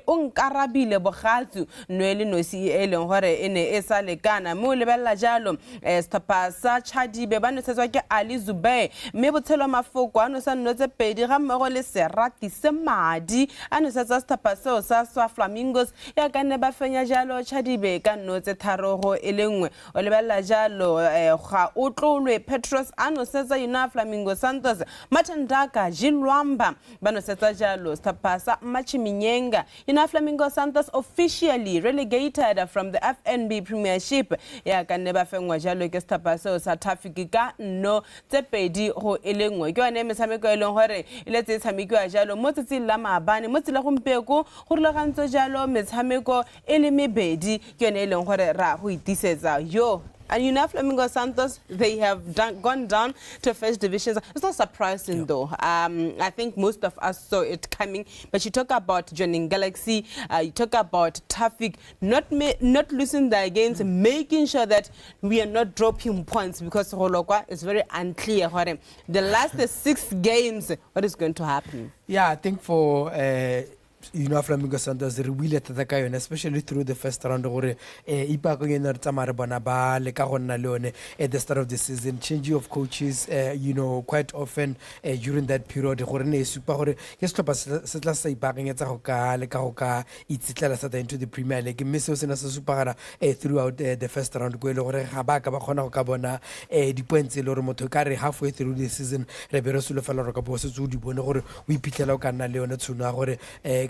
o nkarabile bogatsu noele nosi e leng gore ene e sa lekana mo lebella jalo stapa sa Chadibe ba nosetswa ke Ali Zube mme botshelo mafoko a no sa nnotse pedi ga mmogo le Serati se madi a nosetsa stapa seo sa Swa Flamingos ya ka ne ba fenya jalo Chadibe ka nnotse tharogo e lengwe o lebella jalo ga o tlolwe Petros a nosetsa Ina Flamingo Santos Matandaka Jilwamba ba nosetsa jalo stapa sa Machiminyenga Ina Flamingo Santos officially relegated from the FNB Premiership ya ka ne ba fengwa jalo ke stapa seo sa Traffic ka no tse pedi go elengwe ke yone metshameko e leng gore ile tse tshamekiwa jalo mo tsetsi la maabane mo tsela gompeko go rulagantso jalo metshameko e le mebedi ke yone e leng gore ra go itisetsa yo. And you know, Flamingo Santos, they have gone down to first division. It's not surprising though. I think most of us saw it coming. But you talk about joining Galaxy, you talk about Traffic, not losing their games, making sure that we are not dropping points because Holokwa is very unclear. The last 6 games, what is going to happen? Yeah, I think for Flamingo Santos re wile thata ka yone especially through the first round gore ipa go yena re tsamare bona ba le ka go nna le yone at the start of the season change of coaches quite often during that period gore ne supa gore ke setlhopha se tla sa ipakanyetsa go ka le ka go ka itsitlela sa into the Premier League mme se se na se supagana throughout the first round go ile gore ga ba ka ba khona go ka bona di points le gore motho ka re halfway through the season re be re solo fela re ka bo se tsu di bone gore o iphitlhela o ka nna le yone tshuna gore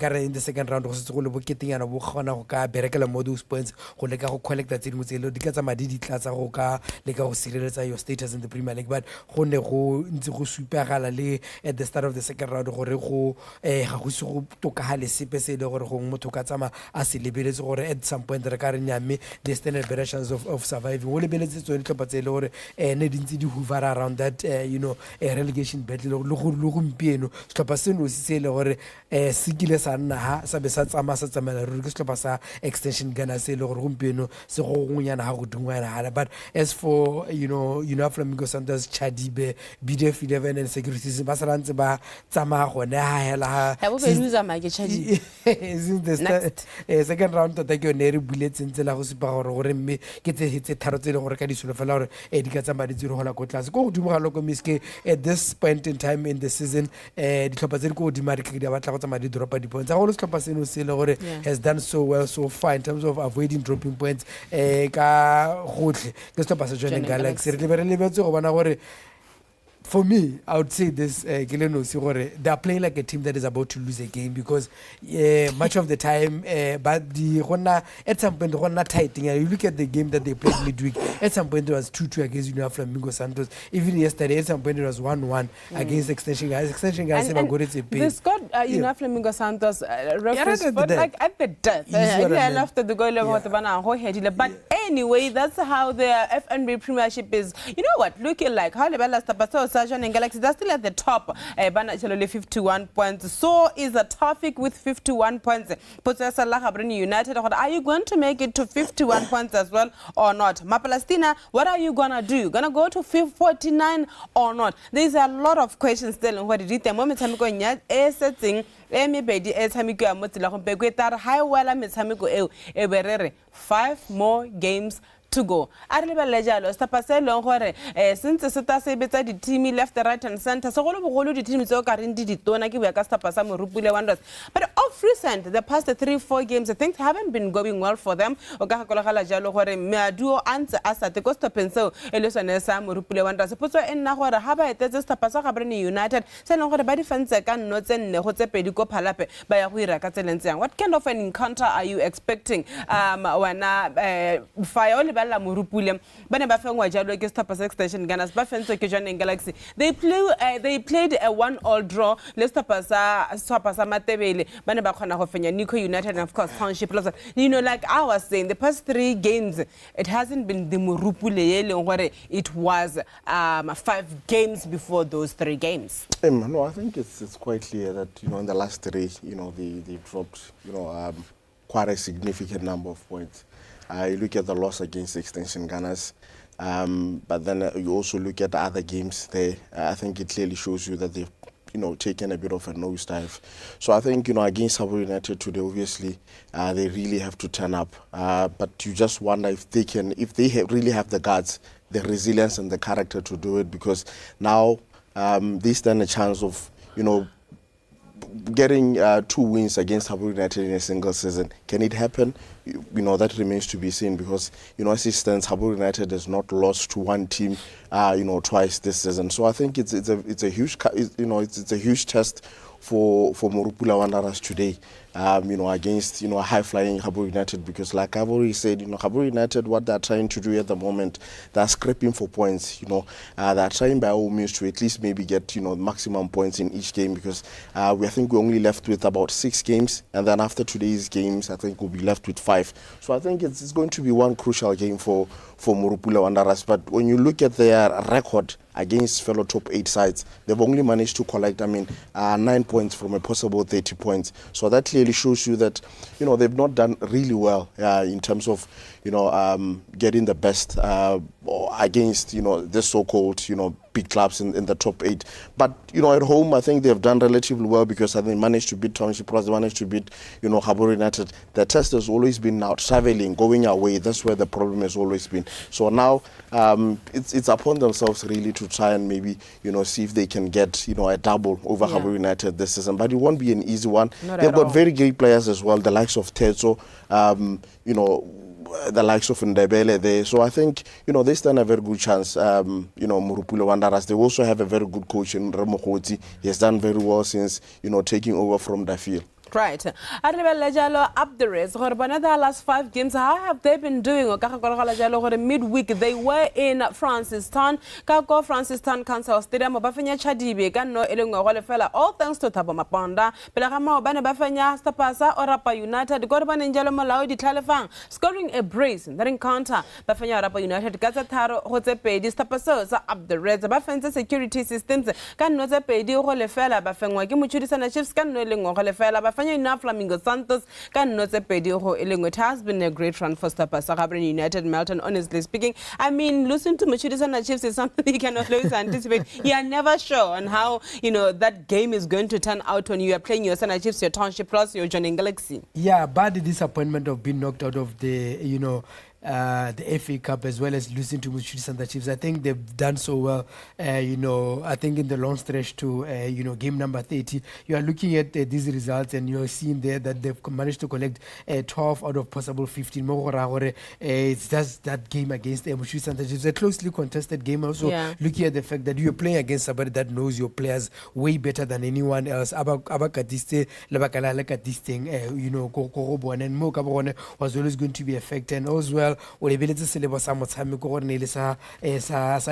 in the second round go se go le boketenyana bo khona go ka berekela mo those points go le ka go collecta tse di motselo di ka tsa madi di tlatsa go ka le ka go sireletsa your status in the Premier League but go ne go ntse go supagala le at the start of the second round gore go ga go se go tokagale sepe se le gore go motho ka tsama a se lebeletse gore at some point re ka re nyame the standard variations of surviving o lebeletse tsone tlhopha tse le gore ne di ntse di hover around that relegation battle le go mpieno tlhopha seno se le gore se kile sa nna ha sa be sa tsama sa tsamela re ke setlhopha sa extension Ghana se le gore gompieno se go gonyana ha go dungwana hala but as for Flamingo Santos Chadibe BDF 11 and securities ba sa rantse ba tsama gone ha hela ha bo be loser ma ke Chadibe second round tota ke ne re buletse ntse la go supa gore mme ke tse tharo tse le gore ka disolo fela gore di ka tsama di tsiro gola go tlase go godimo ga loko miske at this point in time in the season ditlhopha tse di go dimari ke di batla go tsama di dropa di points has done so well so far in terms of avoiding dropping points ka gotle ke stop sa joining Galaxy re lebetse go bona gore for me, I would say this, they are playing like a team that is about to lose a game because much of the time, but at some point, they're not tight. You look at the game that they played midweek, at some point it was 2-2 against Flamingo Santos. Even yesterday, at some point it was 1-1 against Extension Guys. Extension Guys have got it. They scored Flamingo Santos reference like at the death. After the goal, but anyway, that's how the FNB Premiership is. You know what? Looking like how the Bella Stapaso and Galaxy, they're still at the top. Banachelo 51 points. So is a Traffic with 51 points. Potsesa Gaborone United. Are you going to make it to 51 points as well or not? Mapalestina, what are you gonna do? You gonna go to 49 or not? There's a lot of questions still. What did you think? Moment I'm going yet setting. Maybe etamiko ya motila go pekwe high wala metshameko eo e berere 5 more games to go. Arlebelejalo stapase long gore since se ta se betsa di team left right and center so go le bogolo di team tse o ka reng di ditona ke bua ka stapasa Morupule Wanderers but of recent the past 3-4 games things haven't been going well for them o ka golagala jalo gore meaduo antse a sa te ko stopeng seo e le sone sa Morupule Wanderers potso e nna gore ha ba etetse stapasa Gaborone United se leng gore ba difense ka nno tse nne go tse pedi ko phalape ba ya go ira ka tselentse yang what kind of an encounter are you expecting wana fire la Morupule bane ba fengwa jalo ke stapa extension Ghana ba fentse ke joining Galaxy they played a 1-1 draw le stapa sa Matebele bane ba khona go fenya Nico United and of course Township like I was saying the past 3 games it hasn't been the Morupule yeleng gore it was 5 games before those 3 games. No, I think it's quite clear that in the last 3 they dropped quite a significant number of points. You look at the loss against Extension Gunners, but then you also look at the other games there. I think it clearly shows you that they've taken a bit of a nosedive. So I think, against Gaborone United today, obviously, they really have to turn up. But you just wonder if they really have the guts, the resilience and the character to do it, because now they stand a chance of, getting 2 wins against Gaborone United in a single season. Can it happen? That remains to be seen, because as it stands, Gaborone United has not lost to one team twice this season. So I think it's a huge it's a huge test for Morupule Wanderers today, against a high-flying Gaborone United, because like I've already said, Gaborone United, what they're trying to do at the moment, they're scraping for points. They're trying by all means to at least maybe get maximum points in each game, because I think we're only left with about 6 games, and then after today's games, I think we'll be left with 5. So I think it's going to be one crucial game for Morupule Wanderers. But when you look at their record against fellow top 8 sides, they've only managed to collect 9 points from a possible 30 points. So that clearly shows you that they've not done really well in terms of getting the best against the so-called big clubs in the top 8. But at home, I think they've done relatively well, because they managed to beat Township Plus, they managed to beat Gaborone United. The test has always been now traveling, going away. That's where the problem has always been. So now it's upon themselves really to try and maybe see if they can get a double over Gaborone United this season. But it won't be an easy one. They've got very great players as well, the likes of Tetso, the likes of Ndebele there. So I think, they stand a very good chance, Morupule Wanderers. They also have a very good coach in Remo Khoti. He has done very well since, taking over from Dafil. Right. Up the race. The last 5 games, how have they been doing? Midweek, they were in Francistown. Francistown Council Stadium. Bafanya Chadibe, Gano, Elungo, all thanks to Tabo Maponda. Pelagama, Bana Bafanya, Stapasa, Orapa United, Gorban and Jalo Malawi, the Talifang, scoring a brace in that encounter. Bafanya Orapa United, Gazataro, Hotepe, Stapasos, up the race. Bafenza security systems, Ganoza Pedi, Holefella, Bafangwa, Gimuchis and Chiefs, Gano, Holefella, Bafanya enough Flamingo Santos, it has been a great run for Gaborone United. Melton, honestly speaking, losing to Muchidis and Chiefs is something you cannot always anticipate. You are never sure on how, that game is going to turn out when you are playing your Sana Chiefs, your Township Plus, your Joining Galaxy. Yeah, but the disappointment of being knocked out of the, the FA Cup, as well as losing to Muchidis and the Chiefs. I think they've done so well, I think in the long stretch to, game number 30. You are looking at these results and you're seeing there that they've managed to collect 12 out of possible 15. It's just that game against Muchidis and the Chiefs. A closely contested game. Also, looking at the fact that you're playing against somebody that knows your players way better than anyone else. Abakatiste, Labakala Katisting, and Mo Gaborone was always going to be affected. And as well, o lebeletse selebo sa motshameko gore ne le sa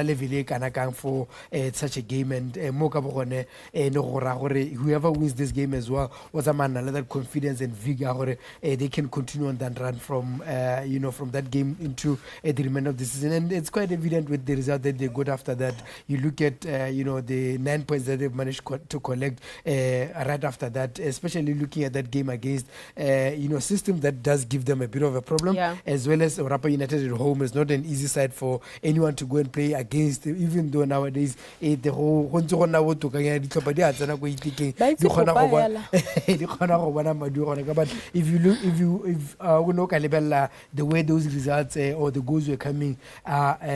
level kana kang for such a game, and mo ka bogone ne go ra gore whoever wins this game as well was a man that confidence and vigor gore they can continue on that run from from that game into the remainder of the season. And it's quite evident with the result that they got after that. You look at the 9 points that they've managed to collect right after that, especially looking at that game against system that does give them a bit of a problem, as well as Orapa United at home is not an easy side for anyone to go and play against, even though nowadays the whole but if you look the way those results or the goals were coming, a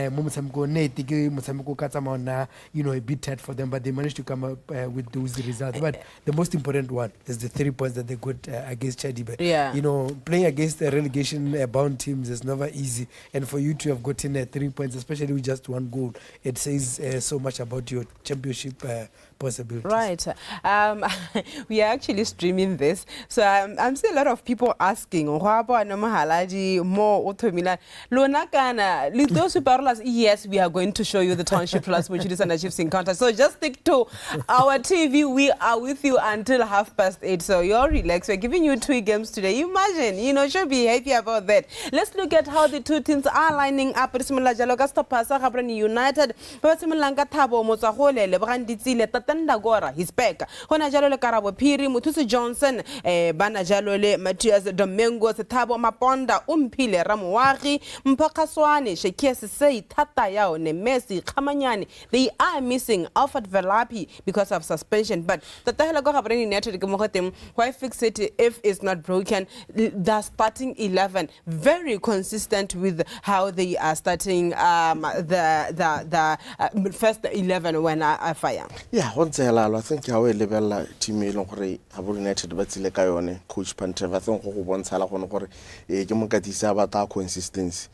bit tight for them, but they managed to come up with those results. But the most important one is the 3 points that they got against Chadibe. Playing against the relegation bound teams is never easy, and for you to have gotten 3 points, especially with just 1 goal, it says so much about your championship possibilities. Right. We are actually streaming this, so I'm seeing a lot of people asking, yes, we are going to show you the Township Plus, which is an Chiefs encounter. So just stick to our TV. We are with you until 8:30. So you're relaxed. We're giving you 2 games today. Imagine, should be happy about that. Let's look at how the 2 teams are lining up. Gaborone United, pretenda gora he's back hona jalo le Karabo Phiri Mothusi Johnson bana jalo le Matthias Domingo Thabo Maponda Umphile Ramoagi Mphakaswane Shekia Sesei Thata yao ne Messi Khamanyane they are missing Alfred Velapi because of suspension but Tatahela go Gaborone United why fix it if it's not broken. The starting 11 very consistent with how they are starting the first 11 when I fire. Yeah, once I think how a level team Gaborone United batsile ka yone coach Pantev I think go bontsha la gone gore ke mokatisa ba ta consistency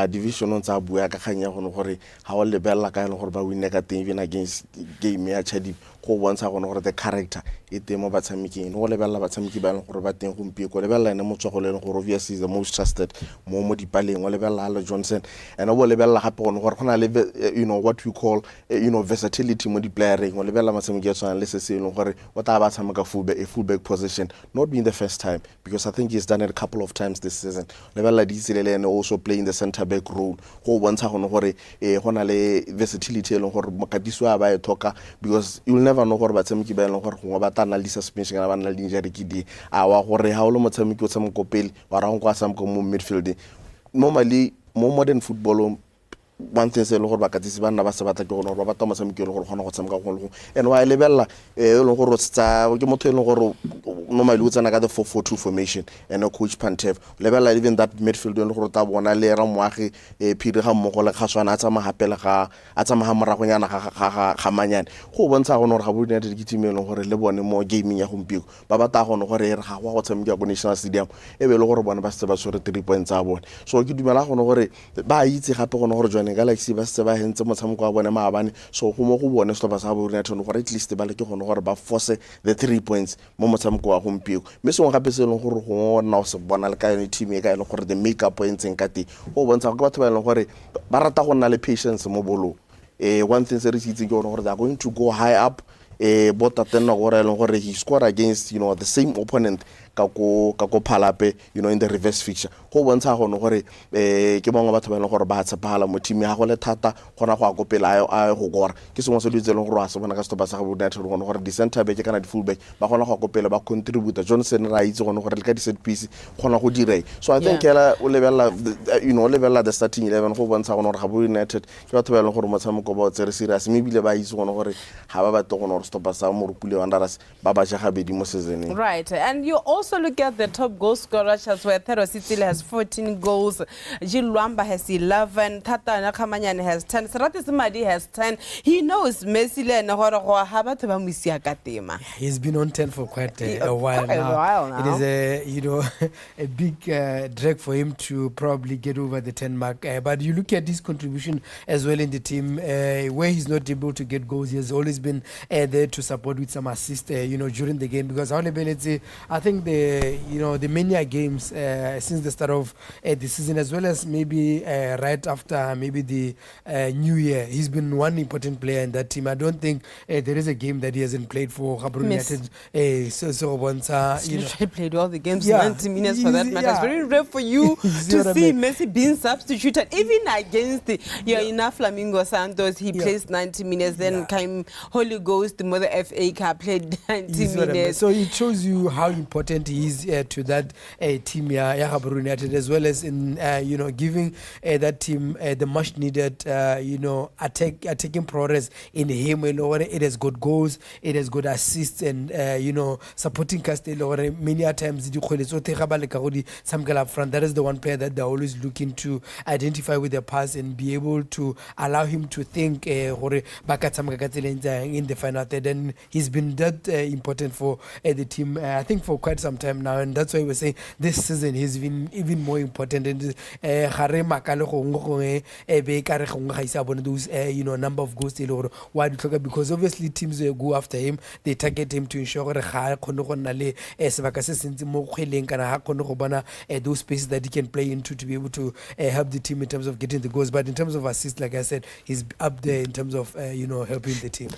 division on tsa bua ka khanya gone gore ha o lebella ka gore ba win ka teng even against game ya Chadi go bontsha gone gore the character e temo batshamiki no lebella batshamiki ba gore ba teng gompi go lebella ene motso go le gore obviously is the most trusted mo dipaleng o lebella Ala Johnson and o lebella gape gone gore gona le what we call versatility mo di playering o lebella matsamiki ya tsana le se se leng gore o ta ba tshameka fullback position not being the first time because I think he's done it a couple of times this season lebella di silele and also playing the center back role go bontsha gone gore gona le versatility le gore mokatiso ba e thoka because you'll never know gore batsamiki ba leng gore go ba tana le suspension kana ba nna le injury ke di a wa gore ha o le motsamiki o tsameka pele wa ra go tsameka mo midfield normally mo modern football one thing se le gore ba katisi ba nna ba se batla ke gore ba batla motsamiki le gore gona go tsameka go and wa lebella le gore tsa ke motho e leng gore normally o tsena ka the 4-4-2 formation and a coach Pantev lebella even that midfield le gore ta bona le ra moagi Phiri ga mmogo le Khaswana a tsama hapela ga a tsama ha moragonyana ga manyane go bontsha gone gore Gaborone United ke team e leng gore le bone mo gaming ya gompiko ba batla gone gore re ga go tshameka go National Stadium e be le gore bona ba se ba sore 3 points tsa bone so ke dumela gone gore ba itse gape gone gore jone Galaxy ba se ba hentse motshameko wa bone maabane so go mo go bone se ba sa Gaborone United gore at least ba le ke gone gore ba force the 3 points mo motshameko wa gompiko me se gape se leng gore go nna o se bona le ka yone team e ka ile gore the make up points en ka ti o bontsha go batho ba ile gore ba rata go nna le patience mo bolo one thing se re itse ke gore they are going to go high up but atena gore le gore he scored against the same opponent ka go phalape in the reverse fixture go bontsha gone gore ke bangwe batho ba ile gore ba tshepala mo team ya go le thata gona go akopela a go gora ke sengwe se di tseleng gore a se bona ka stopa sa Gaborone United gone gore di center back kana di full back ba gona go akopela ba contribute Johnson ra itse gone gore le ka di set piece gona go direi so I think ela o lebella lebella the starting 11 go bontsha gone gore Gaborone United ke batho ba ile gore motshameko ba o tsere serious mme bile ba itse gone gore ha ba batla gone gore stopa sa Morupule Wanderers ba ba ja gabedi mo season right and you also look at the top goal scorers as well. Thero Sitile has 14 goals. Jill Luamba has 11. Tata Nakamanyane has 10. Serati Simadi has 10. He knows Messi le Nahoro Haba to Bamusia Katema. He's been on 10 for quite a while now. It is a big drag for him to probably get over the 10 mark. But you look at his contribution as well in the team, where he's not able to get goals. He has always been there to support with some assist, during the game because I think the many games since the start of the season as well as maybe right after maybe the New Year, he's been one important player in that team. I don't think there is a game that he hasn't played for Gaborone United. So once he played all the games, 90 minutes for that matter. It's very rare for you to see Messi being substituted even against enough Flamingo Santos. He plays 90 minutes. Then came Holy Ghost, the Mother FA Cup, played 90 minutes. So it shows you how important he is to that team Gaborone United, as well as in giving that team the much needed attacking progress in him. It has got goals, it has got assists, and supporting Castello many times up front. That is the one player that they're always looking to identify with the pass and be able to allow him to think in the final third. And he's been that important for the team I think for quite some time now, and that's why we're saying this season he's been even more important. And those number of goals because obviously teams will go after him, they target him to ensure those spaces that he can play into to be able to help the team in terms of getting the goals. But in terms of assists, like I said, he's up there in terms of helping the team.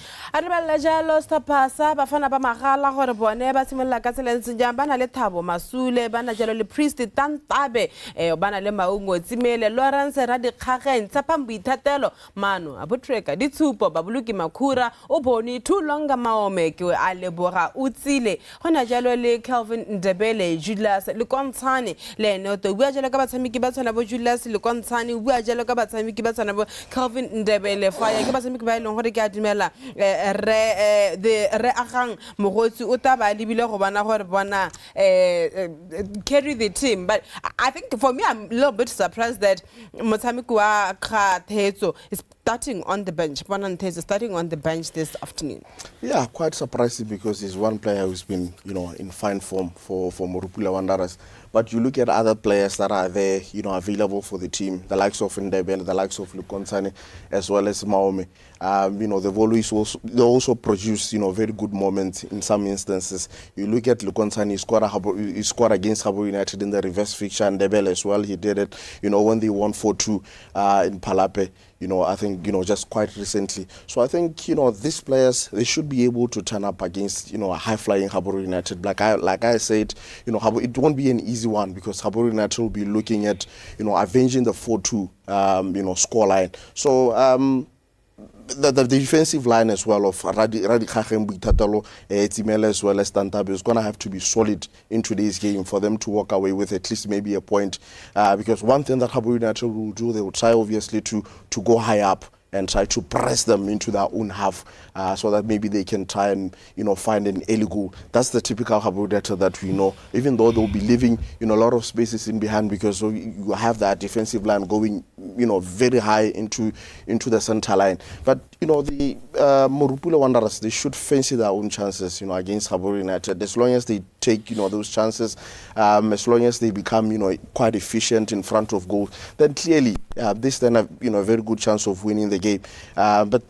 bana le Thabo Masule, bana jalo le Priest Tantabe, bana le Maungo Tsimele, Lawrence Radikhagen, Tsapam Boithatelo, Mano, Abutreka, Ditsupo, Babuluki Makura, Oboni, Tulonga Maome, a Lebora, Utsile, Hona jalo le Calvin Ndebele, Julius, le Kontani, le Noto, Wajala Kabatami Kibatanabo, Julius, le Kontani, Wajala Kabatami Kibatanabo, Calvin Ndebele, Fire, Kabatami Kibailo, Horikadimela, the Reahang, Mohotu, Utaba, Libilo, Robana, Horbana, carry the team. But I think for me, I'm a little bit surprised that Motamikua Kratezo is starting on the bench. Bonante is starting on the bench this afternoon. Yeah, quite surprising because he's one player who's been, in fine form for Morupule Wanderers. But you look at other players that are there, available for the team, the likes of Ndebele, the likes of Lukontane, as well as Maome. They've always also produced, very good moments in some instances. You look at Lukontane, he scored against Gaborone United in the reverse fixture, and Ndebele as well. He did it, when they won 4-2 in Palape. I think, just quite recently. So I think, these players, they should be able to turn up against, a high-flying Gaborone United. Like I said, it won't be an easy one because Gaborone United will be looking at, avenging the 4-2, scoreline. So, the defensive line as well of Radikhagen, Boithatelo, Tsimele as well as Tantabe is going to have to be solid in today's game for them to walk away with at least maybe a point. Because one thing that Gaborone United will do, they will try obviously to go high up and try to press them into their own half so that maybe they can try and, find an early goal. That's the typical Gaborone United that we know, even though they'll be leaving, a lot of spaces in behind because you have that defensive line going, very high into the center line. But, the Morupule Wanderers, they should fancy their own chances, against Gaborone United. As long as they take, those chances, as long as they become, quite efficient in front of goal, then clearly they stand a, a very good chance of winning the game. But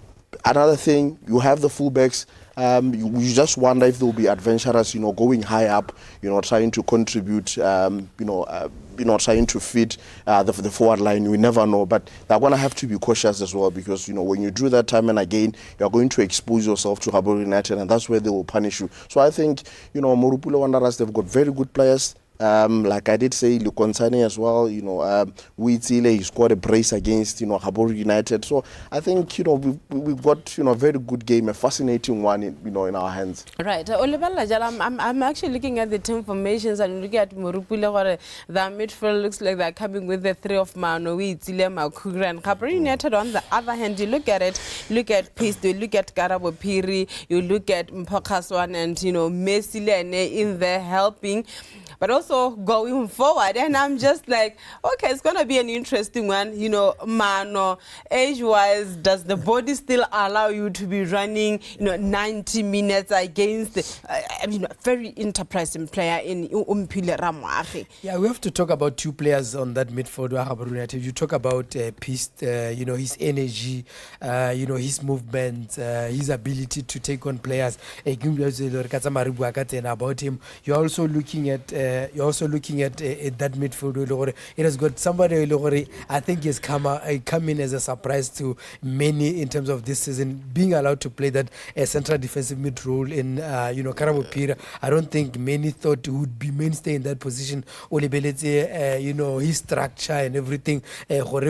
another thing, you have the fullbacks. You just wonder if they'll be adventurous, going high up, trying to contribute, trying to feed the forward line. You never know, but they're going to have to be cautious as well because, when you do that time and again, you're going to expose yourself to Gaborone United, and that's where they will punish you. So I think, Morupule Wanderers, they've got very good players. Like I did say, Lukontane as well, Witsile, he scored a brace against, Gaborone United. So I think, we've got, a very good game, a fascinating one, in our hands. Right. I'm actually looking at the team formations and looking at Morupule. The midfield looks like they're coming with the three of Mano, Witsile, Makura, and Gaborone United. On the other hand, you look at it, look at Peace, you look at Karabo Piri, you look at Mpokaswan and, Mesile in there helping. But also going forward, and I'm just like, okay, it's going to be an interesting one. Mano, age-wise, does the body still allow you to be running, 90 minutes against, very enterprising player in Umpile Ramwahi? Yeah, we have to talk about two players on that midfield. Gaborone United. You talk about Peace, his energy, his movement, his ability to take on players. About him, you're also looking at that midfield. It has got somebody I think has come in as a surprise to many in terms of this season, being allowed to play that central defensive mid role in Karabo Pira. I don't think many thought he would be mainstay in that position. His structure and everything. But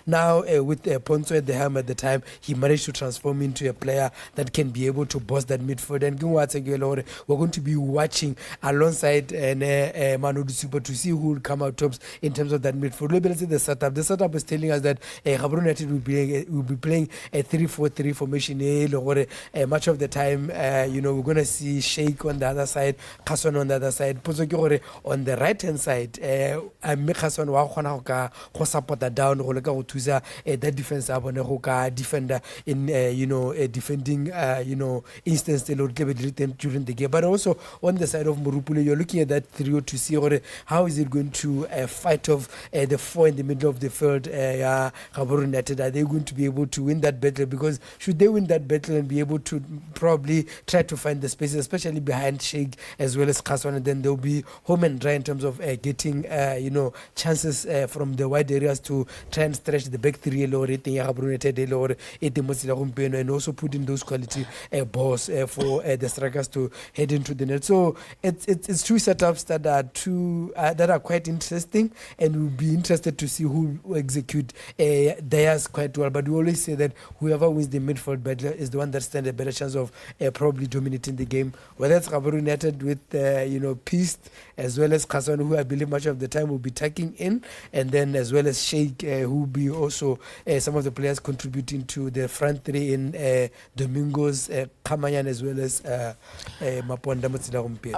now with Ponzo at the helm at the time, he managed to transform into a player that can be able to boss that midfield. And we're going to be watching alongside Manu Super to see who will come out tops in terms of that midfield. The setup. The setup is telling us that Gaborone United will be playing a 3-4-3 formation. Much of the time, we're going to see Sheikh on the other side, Khaswan on the other side. On the right hand side, Khaswan will support that down. That defense defender in defending instance during the game. But also on the side of Morupule, you're looking at that trio to see how is it going to fight off the four in the middle of the field. Gaborone United, are they going to be able to win that battle? Because should they win that battle and be able to probably try to find the spaces, especially behind Sheikh as well as Khaswan, and then they'll be home and dry in terms of getting chances from the wide areas to try and stretch the back three and also put in those quality balls for the strikers to head into the net. So it's two setups that are quite interesting, and we'll be interested to see who will execute theirs quite well. But we always say that whoever wins the midfield battle is the one that stands a better chance of probably dominating the game. Whether it's Gaborone United with Piste as well as Khaswan, who I believe much of the time will be tucking in, and then as well as Sheikh, who will be also some of the players contributing to the front three in Domingos, Kamayan as well as Maponda Motsila Rumpia.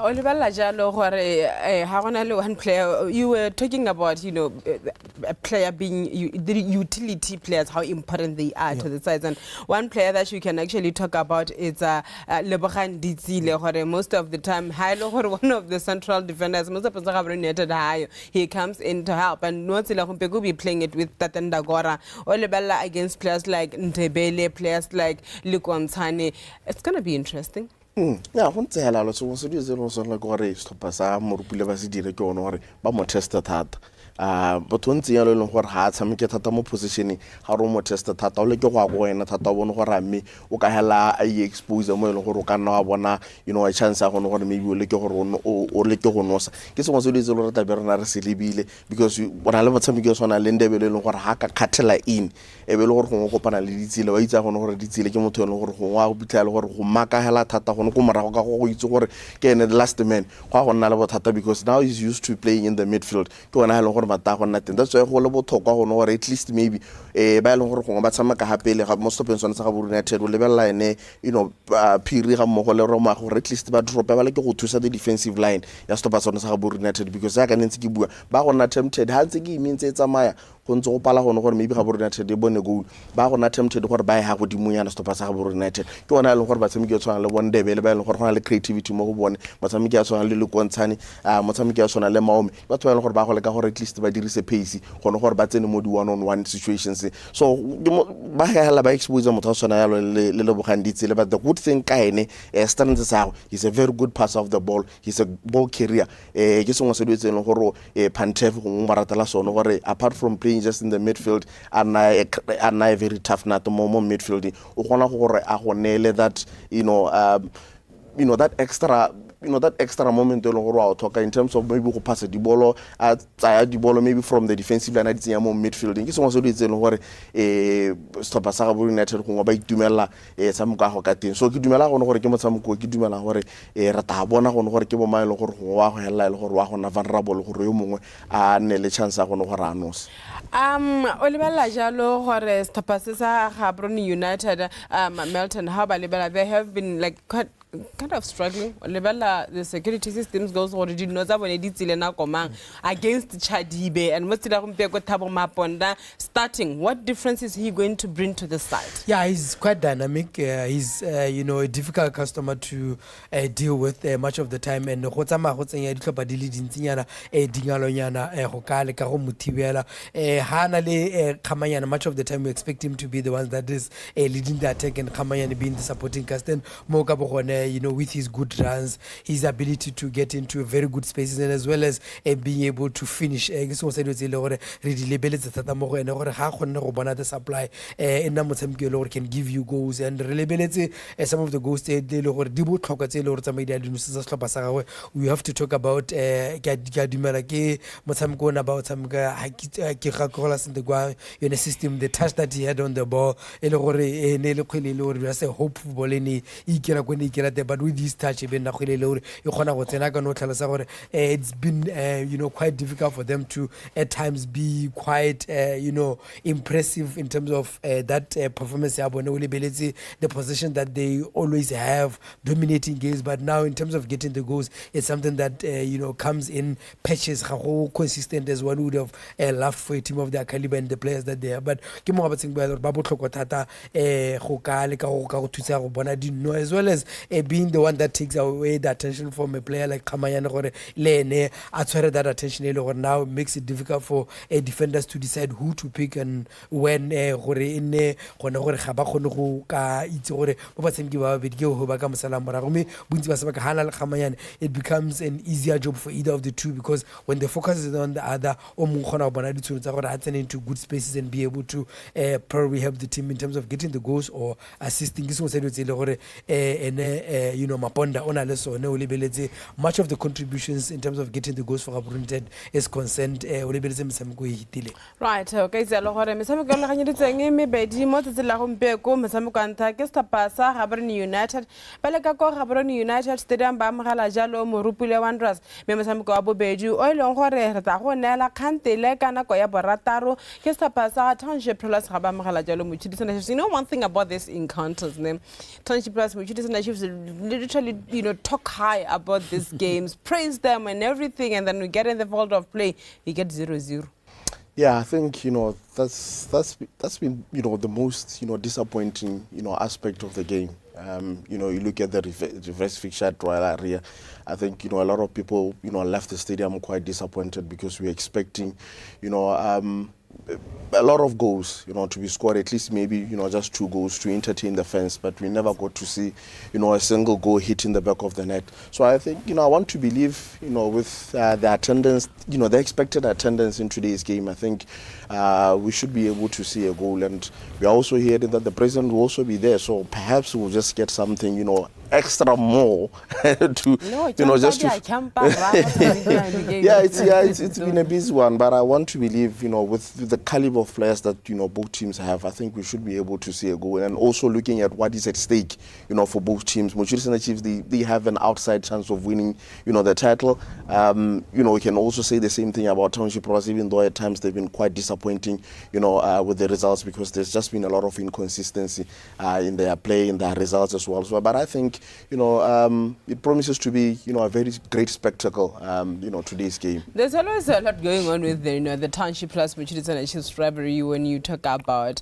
One player, you were talking about a player being the utility players, how important they are to the sides, and one player that you can actually talk about is Lebogang Ditsile. Most of the time, one of the central defenders, most of the Gaborone United, he comes in to help, and Notsila Rumpia will be playing it with Tatenda Gora or Lebella against players like Ntebele, players like Lukwamtane. It's going to be interesting. Yeah, one thing I also want to do is also like what is to pass. Morupule was direct on or but more tested hard. But one thing I don't know what hard some get at a more position. How more tested that all like go and at a one or me. Okahela, I expose a well or cana wana, a chance I want to maybe like your own or like your own. Guess one is a lot of Bernard Silibile because when I love some girls on a lender will or haka catela in a will or home open a little later on or ditile or hotel or maka hela tata on Kumara or can the last man. How on Tata because now he's used to playing in the midfield to an island. That's why all about talk on or at least maybe a ballon but some happy most of on Gaborone United will level line Piri Roma or at least about drop like go to the defensive line just to pass on Gaborone United because I can give back on attempted Hansigi means it's a Maya. Konzo pala hono hore maybe Gaborone United de bonne goal ba go na attempted hore ba ha go dimunya na stop sa Gaborone United ke ona le hore ba tsamiki ya tswana le one day le ba le hore hona le creativity mo go bone matsamiki ya tswana le Lukontshane matsamiki ya tswana le Maome ba tswana le hore ba go le ka hore at least ba dirise pace gono hore ba tsene mo di one on one situations so ba hela ba expose motho tswana ya le Lebogang Ditsile. But the good thing ka ene stands out, he's a very good passer of the ball, he's a ball carrier ke sengwe se ditse le gore Pantev go maratela sono gore apart from playing just in the midfield and I very tough na the moment midfield o gona gore a go nele that that extra moment in terms of maybe go pass the ball the ball maybe from the defensive line at the midfield ke sengwe se ditse le gore stop sa Gaborone United go ba itumela tsamuka go ka teng so ke dumela go gore ke motsamuko ke dumela gore ra ta bona go gore ke bo mae le gore go wa go hela le gore wa go na vulnerable gore yo mongwe a ne le chance a go gore a nos Olibella jalo gore stop sa Gaborone United Melton how balibella they have been like kind of struggling. The security systems goes already knows when it did against Chadibe and Maponda starting. What difference is he going to bring to the side? Yeah, he's quite dynamic. He's a difficult customer to deal with much of the time. And much of the time we expect him to be the one that is leading the attack and Kamayana being the supporting cast. And with his good runs, his ability to get into very good spaces, and as well as being able to finish. The supply can give you goals and reliability. Some of the goals we have to talk about a system, the touch that he had on the ball. But with this touch, it's been quite difficult for them to at times be quite impressive in terms of that performance, the position that they always have dominating games. But now in terms of getting the goals, it's something that comes in patches, how consistent as one would have loved for a team of their caliber and the players that they are. But as well as being the one that takes away the attention from a player like Kamanyana gore lene atshwere that attention ele gore now it makes it difficult for defenders to decide who to pick and when gore ine gone gore ga ba khone go ka itse gore ba batshameki ba babedi ke ho ba ka mosala morago me bontsi ba se ba ka hana le Kamanyana it becomes an easier job for either of the two because when the focus is on the other o mong khona bona ditsholo tsa gore a tsene into good spaces and be able to probably help the team in terms of getting the goals or assisting ke se se ditsele gore you know Maponda ona le sone o lebeletse much of the contributions in terms of getting the goals for Gaborone United is concerned o lebeletse metshameko e hitile right okay tselo gore metshameko le ganyeditseng e mebedi mo tsela gompeko metshameko anta ke stapasa Gaborone United bale ka go Gaborone United Stadium ba amogela jalo Morupule Wanderers me metshameko wa bobedi o ileng gore re tla go neela kgantele ka nako ya borataro ke stapasa Township Plus ga ba amogela jalo mochidisana. You know one thing about this encounters name Township Plus mochidisana chiefs literally talk high about these games, praise them and everything, and then we get in the field of play, we get 0-0. Yeah, I think that's been the most disappointing aspect of the game. You look at the reverse fixture at Royal Area. I think a lot of people left the stadium quite disappointed because we were expecting a lot of goals, to be scored, at least maybe, just 2 goals to entertain the fans, but we never got to see, a single goal hit in the back of the net. So I think, I want to believe, with the attendance, the expected attendance in today's game, I think we should be able to see a goal. And we are also hearing that the president will also be there, so perhaps we'll just get something, extra more to, just to... it's been a busy one, but I want to believe, with the caliber of players that, both teams have, I think we should be able to see a goal. And also looking at what is at stake, for both teams. Mochidisana Chiefs, they have an outside chance of winning, the title. We can also say the same thing about Township Plus, even though at times they've been quite disappointing, with the results because there's just been a lot of inconsistency in their play, in their results as well. So, but I think, it promises to be, a very great spectacle, today's game. There's always a lot going on with the Township Plus Mochidisana Chiefs rivalry when you talk about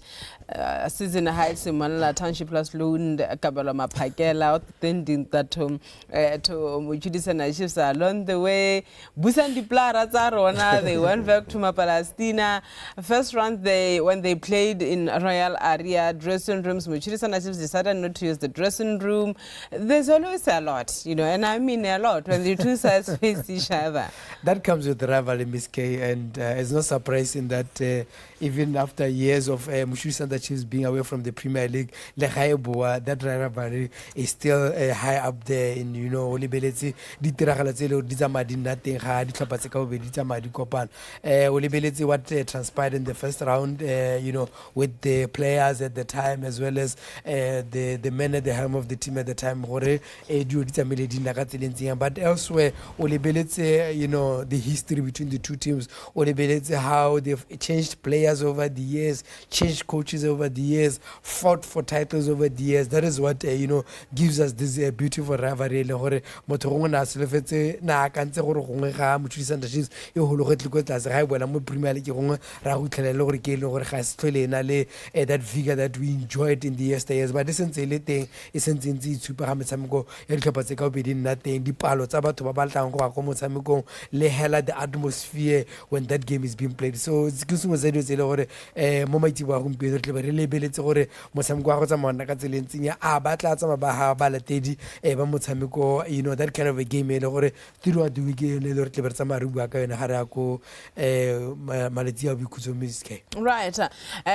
season high Manala Township Plus loaned Kabalo Mapakela tending that to Mochidisana Chiefs along the way. Busan Diplara Zarona, they went back to Palestina. First round when they played in Royal Area dressing rooms, Mochidisana Chiefs decided not to use the dressing room. There's always a lot, and I mean a lot when the two sides face each other. That comes with the rivalry, Miss K, and it's not surprising that even after years of Mochidisana Chiefs being away from the Premier League, that rivalry is still high up there in, Olibeletse, what transpired in the first round, with the players at the time as well as the men at the helm of the team at the time. But elsewhere, the history between the two teams, how they've changed players over the years, changed coaches over the years, fought for titles over the years. That is what gives us this beautiful rivalry. That figure that we enjoyed in the yesteryears, but this is a thing. The atmosphere when that game is being played. So it's that kind of a game throughout the weekend. Right.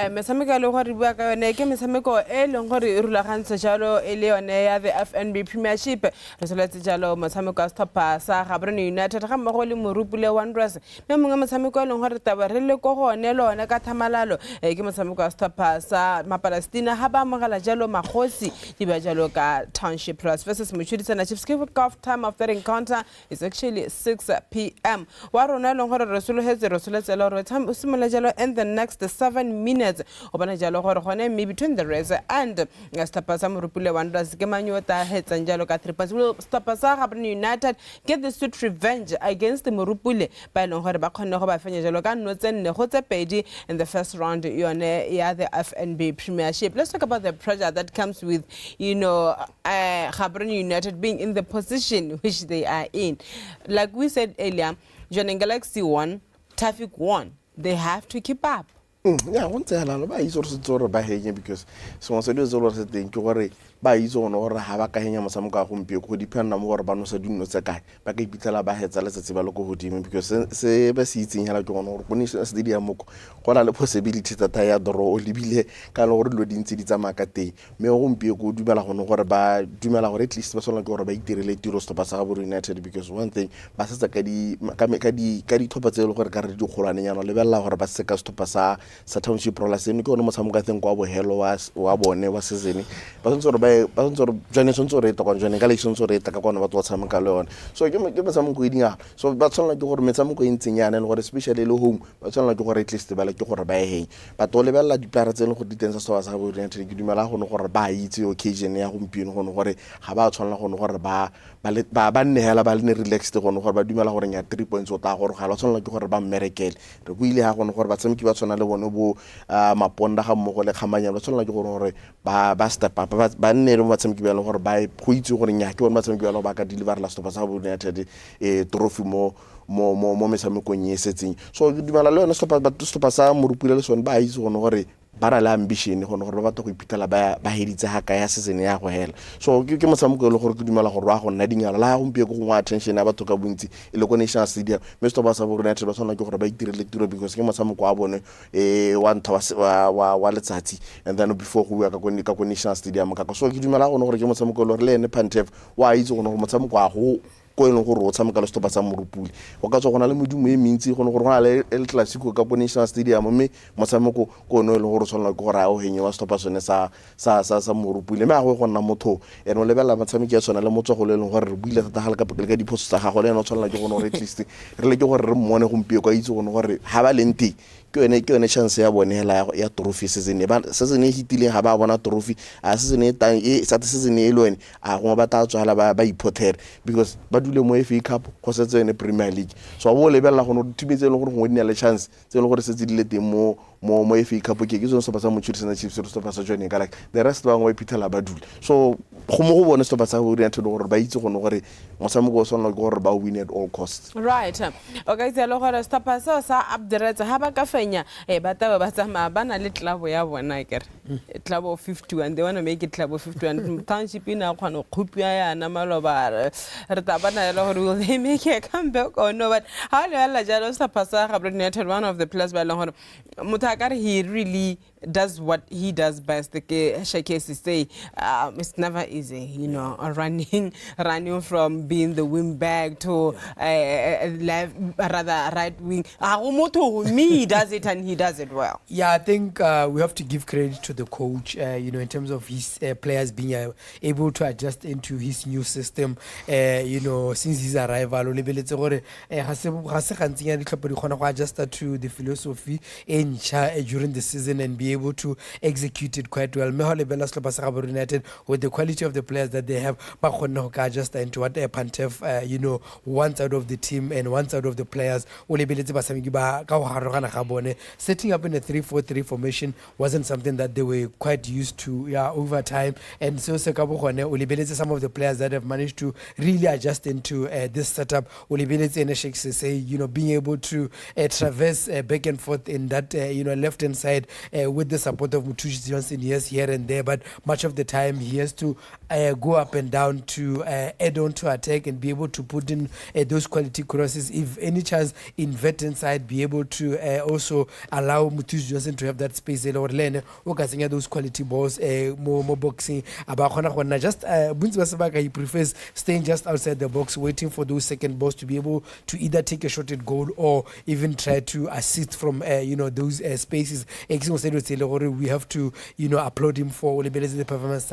Mesameko le gore bua ka yone ke mesameko e leng gore e rulagantse jalo e le yone ya the FNB Premiership. Re soletse jalo mosameko a stopper sa Gaborone United ga mmogo le Morupule Wanderers. Me mongwe mosameko e leng gore taba re le go gone lone ka thamalalo ke mosameko a stopper sa Palestina ha ba mogala jalo magosi di ba jalo ka Township Plus versus Mochidisana Chiefs. Kick-off time of that encounter is actually 6 p.m. Wa rona leng gore re soletse lo re time o simola jalo in the next 7 minutes. Obana jalo gore gone me between the Reds and Stapasa Morupule Wanderers ke manyo hetsa njalo ka 3 points. Will stop us Gaborone United get the sweet revenge against the Morupule ba leng gore ba khonne go ba fenya jalo ka nno tse nne go tse pedi in the first round yone ya the FNB Premiership. Let's talk about the pressure that comes with, you know, Gaborone United being in the position which they are in. Like we said earlier, Joining Galaxy won, Traffic won. They have to keep up. Yeah, one thing I ba itse re se tsore ba henya because so se do zolo se teng ke gore ba itse go no gore ha ba ka henya mosamoko ka gompie go dipena mo gore ba no se dinno tse kae ba ka ipitlela ba hetsa le se ba le go hodimo because se ba se itseng hela ke gona gore bone se stadium mo go na le possibility tata ya draw o libile ka le gore lo dintse di tsamaya ka teng me gompie go dumela go no gore ba dumela gore at least ba sona ke gore ba itirele tiro stop sa Gaborone United because one thing ba se tsa ka di thopa tse le gore ka re di kgolwane nyana le bella gore ba se ka stop sa township rola seno ke one motshamoko a teng kwa bohelo wa bone wa season ba sentse re jane sentse re ta kwa jane ka le sentse re ta ka kwana ba tlo tshameka le yone so ke motshamoko e dinga so ba tshwana ke gore metshamoko e ntseng yana le gore especially le home ba tshwana ke gore at least ba le ke gore ba e ba to lebella diplara tse le go ditensa sa sa Gaborone United ke dumela go no gore ba itse occasion ya gompieno go no gore ga ba tshwana go no gore ba nnehela ba le ne relaxed go no gore ba dumela gore nya 3 points o ta gore ga la tshwana ke gore ba mmerekele re buile ha go no gore ba tsameki ba tshwana le bone bo maponda ga mmogo le khamanya ba tshwana ke gore ba step up ba nne re batsameki ba le gore ba go itse gore nya ke bona batsameki ba le ba ka deliver la stop sa Gaborone United trophy mo metshamekong e setseng so ke dumela le yone stop sa Morupule le sone ba itse go no gore ba ra la ambition go no gore ba batla go ipitela ba heditse haka ya season ya go hela so ke motshameko le gore ke dumela gore wa go nna dingala la gompie go ngwa attention ya batho ka bontsi e le ko National Stadium me stop sa Gaborone United ba sona ke gore ba itirele tiro because ke motshameko wa bone wa ntha wa letsatsi and then before go ya ka ko National Stadium ka so ke dumela go no gore ke motshameko le gore le ene Pantef wa itse go no gore motshameko wa go ko e leng gore o tshameka le stop sa Morupule go ka tswa gona le modumo e mentsi go no gore gona le El Clasico ka National Stadium mme motshameko ko no e leng gore tshwana ke gore a o henye wa stop sone sa Morupule me a go gonna motho eno lebela motshameki ya tsona le motso go le leng gore re buile tata ga le ka diphoso tsa gago le eno tshwana ke go no re at least re le ke gore re mmone gompie kwa itse go no gore ha ba lenti ke yone chance ya bone ya trophy season season e hitileng ga ba bona trophy a season e tang e sa season e le wena a go ba ta tswala ba ipother because ba dule mo FA Cup go setse ene Premier League so bo lebella go no tibetse le gore go nne le chance tse le gore se tsidile teng mo FA Cup ke tsone se ba sa Mochudisana Chiefs se se ba sa joining ka like the rest ba ngwe phithela ba dule so go mo go bone se ba sa go oriented gore ba itse go no gore motshameko o sona gore ba win at all costs right okay tse le gore stop sa upgrade ha ba ka fenya ba taba ba tsama ba na le club ya bona ke club of 51 they want to make it club of 51 township ina khwana khupia ya na maloba re taba na le gore will they make a comeback or no but how le la jalo stop sa Gaborone United one of the players ba le gore Mutakar he really does what he does best. The Shakesi say it's never easy, you know, running from being the wing back to left, rather right wing. Me, he does it and he does it well. Yeah, I think we have to give credit to the coach, you know, in terms of his players being able to adjust into his new system, you know, since his arrival. Adjust to the philosophy during the season and be able to execute it quite well. United with the quality of the players that they have, just into what Pantef, you know, wants out of the team and wants out of the players. Setting up in a 3-4-3 formation wasn't something that they were quite used to over time, and so some of the players that have managed to really adjust into this setup, you know, being able to traverse back and forth in that you know, left hand side with the support of Mutushi Johnson, yes, here and there, but much of the time he has to go up and down to add on to attack and be able to put in those quality crosses. If any chance, invert inside, be able to also allow Mutushi Johnson to have that space or learn those quality balls, more boxing. Just he prefers staying just outside the box, waiting for those second balls to be able to either take a shot at goal or even try to assist from you know, those spaces. we have to, applaud him for the performance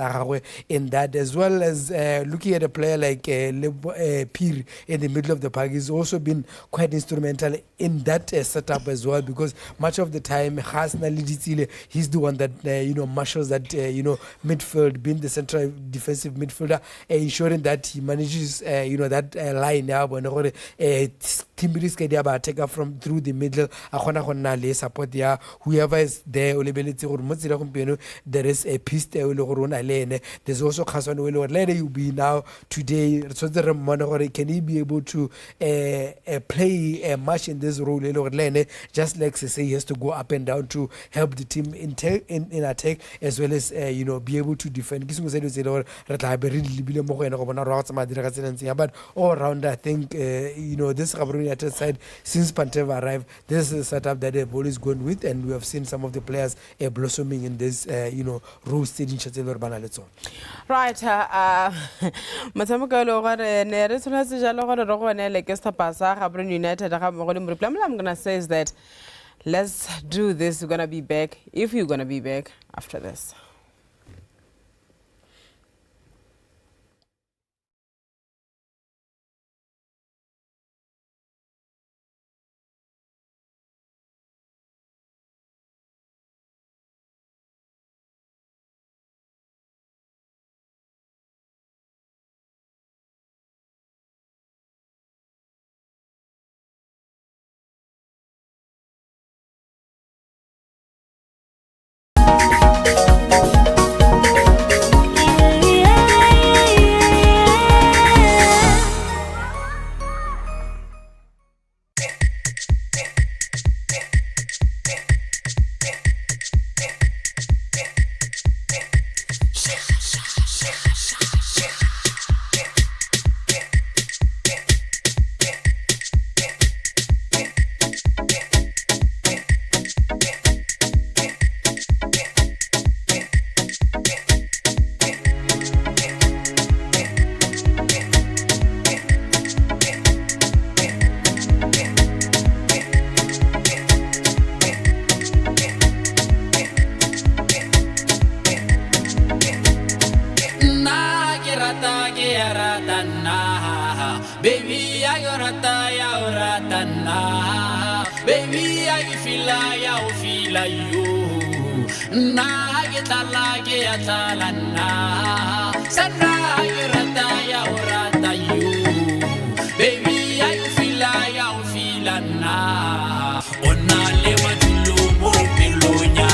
in that, as well as looking at a player like Pir in the middle of the park. He's also been quite instrumental in that setup as well, because much of the time he's the one that marshals that midfield, being the central defensive midfielder, ensuring that he manages that line now when take from through the middle support there, whoever is there there is a piece there. There's also you be now today, so can he be able to play a match in this role, just like say he has to go up and down to help the team in attack, as well as be able to defend. But all around, I think this Gaborone United side, since Panteva arrived, this is a setup that they've always gone with, and we have seen some of the players blossoming in this role staging. Right, I'm gonna say is that let's do this. We're gonna be back, if you're gonna be back after this. Baby, I rata ya ratana. Baby, I feel like you. Na get a like ya talana. Sana rata ya rata you. Baby, I feel like na. Ona le matulo mo pelonya.